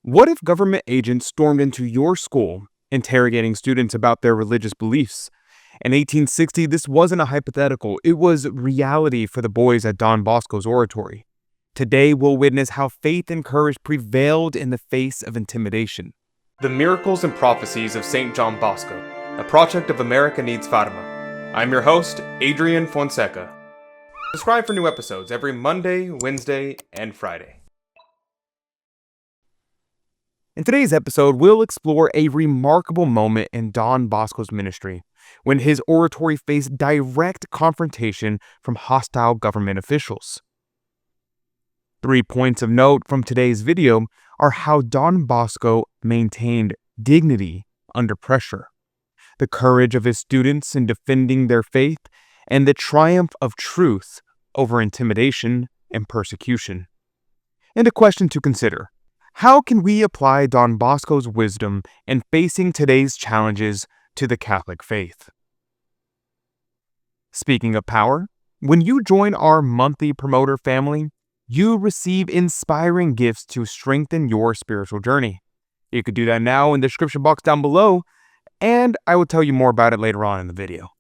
What if government agents stormed into your school, interrogating students about their religious beliefs? In 1860, this wasn't a hypothetical, it was reality for the boys at Don Bosco's Oratory. Today, we'll witness how faith and courage prevailed in the face of intimidation. The Miracles and Prophecies of St. John Bosco, a project of America Needs Fatima. I'm your host, Adrian Fonseca. Subscribe for new episodes every Monday, Wednesday, and Friday. In today's episode, we'll explore a remarkable moment in Don Bosco's ministry, when his oratory faced direct confrontation from hostile government officials. 3 points of note from today's video are how Don Bosco maintained dignity under pressure, the courage of his students in defending their faith, and the triumph of truth over intimidation and persecution. And a question to consider: how can we apply Don Bosco's wisdom in facing today's challenges to the Catholic faith? Speaking of power, when you join our monthly promoter family, you receive inspiring gifts to strengthen your spiritual journey. You could do that now in the description box down below, and I will tell you more about it later on in the video.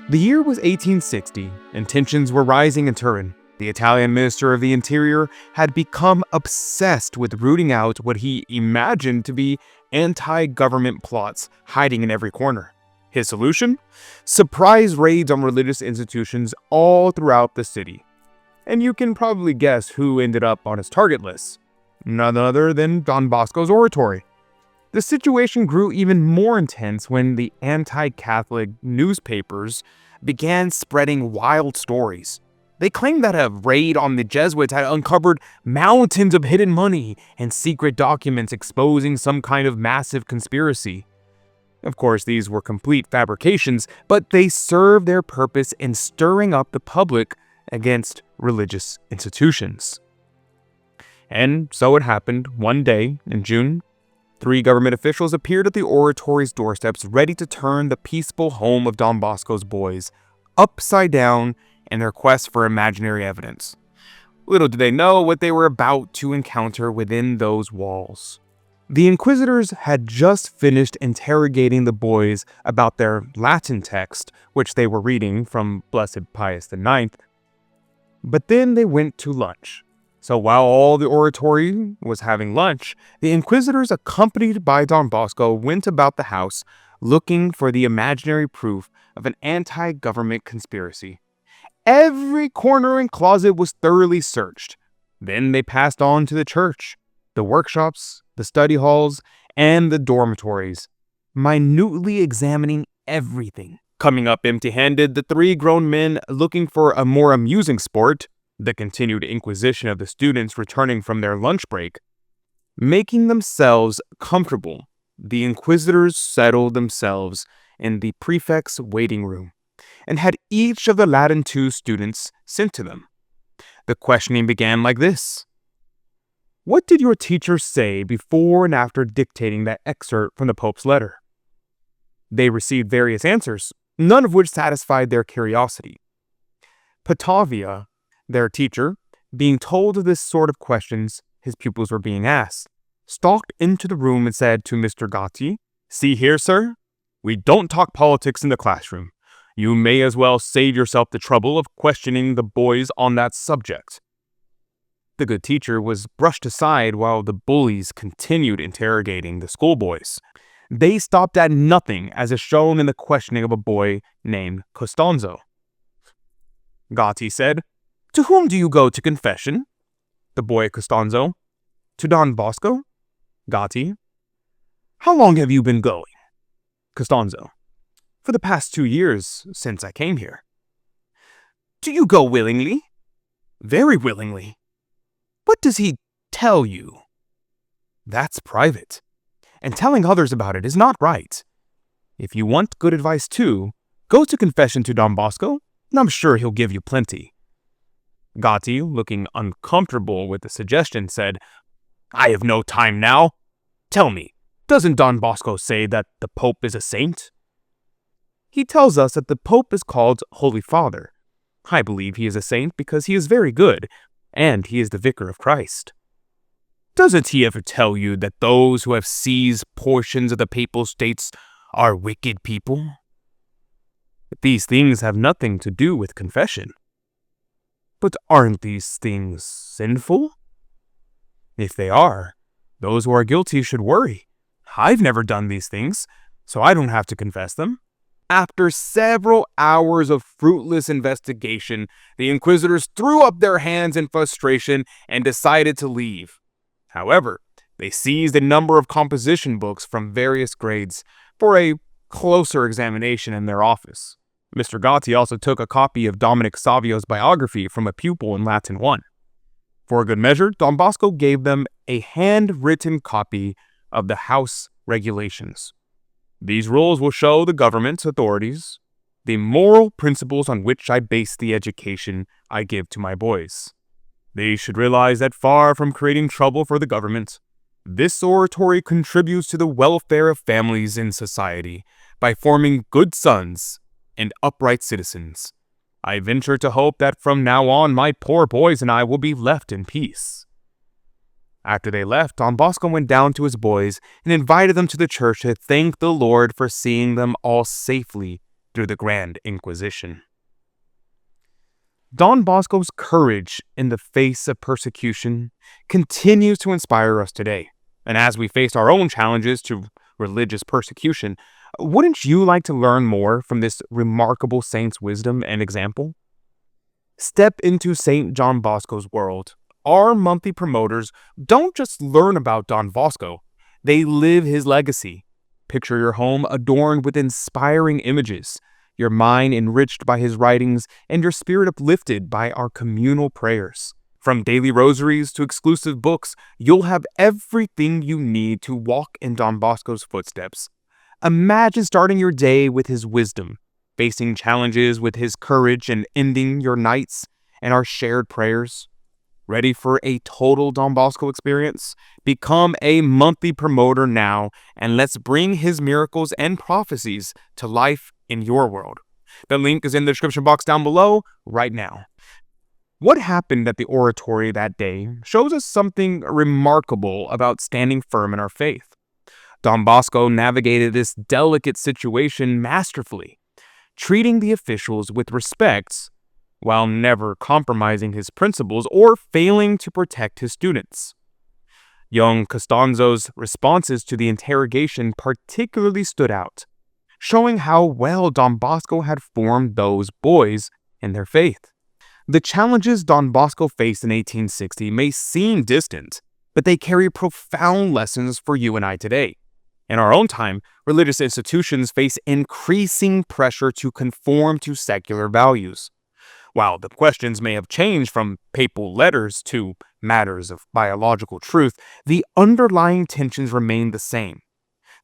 The year was 1860, and tensions were rising in Turin. The Italian Minister of the Interior had become obsessed with rooting out what he imagined to be anti-government plots hiding in every corner. His solution? Surprise raids on religious institutions all throughout the city. And you can probably guess who ended up on his target list. None other than Don Bosco's Oratory. The situation grew even more intense when the anti-Catholic newspapers began spreading wild stories. They claimed that a raid on the Jesuits had uncovered mountains of hidden money and secret documents exposing some kind of massive conspiracy. Of course, these were complete fabrications, but they served their purpose in stirring up the public against religious institutions. And so it happened one day in June. 3 government officials appeared at the oratory's doorsteps, ready to turn the peaceful home of Don Bosco's boys upside down in their quest for imaginary evidence. Little did they know what they were about to encounter within those walls. The inquisitors had just finished interrogating the boys about their Latin text, which they were reading from Blessed Pius IX. But then they went to lunch. So while all the oratory was having lunch, the inquisitors, accompanied by Don Bosco, went about the house looking for the imaginary proof of an anti-government conspiracy. Every corner and closet was thoroughly searched. Then they passed on to the church, the workshops, the study halls, and the dormitories, minutely examining everything. Coming up empty-handed, the 3 grown men, looking for a more amusing sport, the continued inquisition of the students returning from their lunch break. Making themselves comfortable, the inquisitors settled themselves in the prefect's waiting room and had each of the Latin 2 students sent to them. The questioning began like this: what did your teacher say before and after dictating that excerpt from the Pope's letter? They received various answers, none of which satisfied their curiosity. Patavia, their teacher, being told of this sort of questions his pupils were being asked, stalked into the room and said to Mr. Gatti, "See here, sir, we don't talk politics in the classroom. You may as well save yourself the trouble of questioning the boys on that subject." The good teacher was brushed aside while the bullies continued interrogating the schoolboys. They stopped at nothing, as is shown in the questioning of a boy named Costanzo. Gatti said, "To whom do you go to confession?" The boy Costanzo. "To Don Bosco." Gatti. "How long have you been going?" Costanzo. "For the past 2 years, since I came here." "Do you go willingly?" "Very willingly." "What does he tell you?" "That's private, and telling others about it is not right. If you want good advice too, go to confession to Don Bosco, and I'm sure he'll give you plenty." Gatti, looking uncomfortable with the suggestion, said, "I have no time now. Tell me, doesn't Don Bosco say that the Pope is a saint?" "He tells us that the Pope is called Holy Father. I believe he is a saint because he is very good, and he is the vicar of Christ." Doesn't he ever tell you that those who have seized portions of the papal states are wicked people? But these things have nothing to do with confession. But aren't these things sinful? If they are, those who are guilty should worry. I've never done these things, so I don't have to confess them. After several hours of fruitless investigation, the inquisitors threw up their hands in frustration and decided to leave. However, they seized a number of composition books from various grades for a closer examination in their office. Mr. Gotti also took a copy of Dominic Savio's biography from a pupil in Latin 1. For a good measure, Don Bosco gave them a handwritten copy of the House regulations. These rules will show the government's authorities the moral principles on which I base the education I give to my boys. They should realize that far from creating trouble for the government, this oratory contributes to the welfare of families in society by forming good sons and upright citizens. I venture to hope that from now on my poor boys and I will be left in peace. After they left, Don Bosco went down to his boys and invited them to the church to thank the Lord for seeing them all safely through the Grand Inquisition. Don Bosco's courage in the face of persecution continues to inspire us today. And as we face our own challenges to religious persecution, wouldn't you like to learn more from this remarkable saint's wisdom and example? Step into St. John Bosco's world. Our monthly promoters don't just learn about Don Bosco, they live his legacy. Picture your home adorned with inspiring images, your mind enriched by his writings, and your spirit uplifted by our communal prayers. From daily rosaries to exclusive books, you'll have everything you need to walk in Don Bosco's footsteps. Imagine starting your day with his wisdom, facing challenges with his courage, and ending your nights in our shared prayers. Ready for a total Don Bosco experience? Become a monthly promoter now, and let's bring his miracles and prophecies to life in your world. The link is in the description box down below right now. What happened at the oratory that day shows us something remarkable about standing firm in our faith. Don Bosco navigated this delicate situation masterfully, treating the officials with respect while never compromising his principles or failing to protect his students. Young Costanzo's responses to the interrogation particularly stood out, showing how well Don Bosco had formed those boys in their faith. The challenges Don Bosco faced in 1860 may seem distant, but they carry profound lessons for you and I today. In our own time, religious institutions face increasing pressure to conform to secular values. While the questions may have changed from papal letters to matters of biological truth, the underlying tensions remain the same.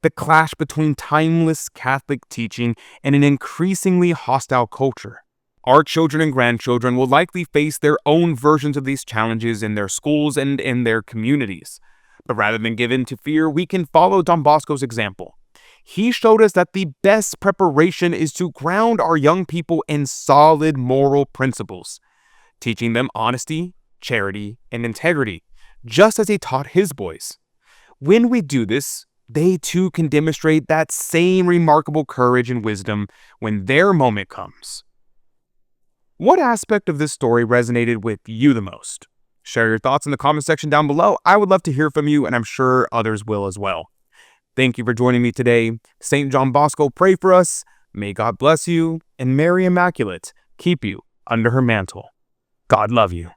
The clash between timeless Catholic teaching and an increasingly hostile culture. Our children and grandchildren will likely face their own versions of these challenges in their schools and in their communities. But rather than give in to fear, we can follow Don Bosco's example. He showed us that the best preparation is to ground our young people in solid moral principles, teaching them honesty, charity, and integrity, just as he taught his boys. When we do this, they too can demonstrate that same remarkable courage and wisdom when their moment comes. What aspect of this story resonated with you the most? Share your thoughts in the comment section down below. I would love to hear from you, and I'm sure others will as well. Thank you for joining me today. St. John Bosco, pray for us. May God bless you, and Mary Immaculate keep you under her mantle. God love you.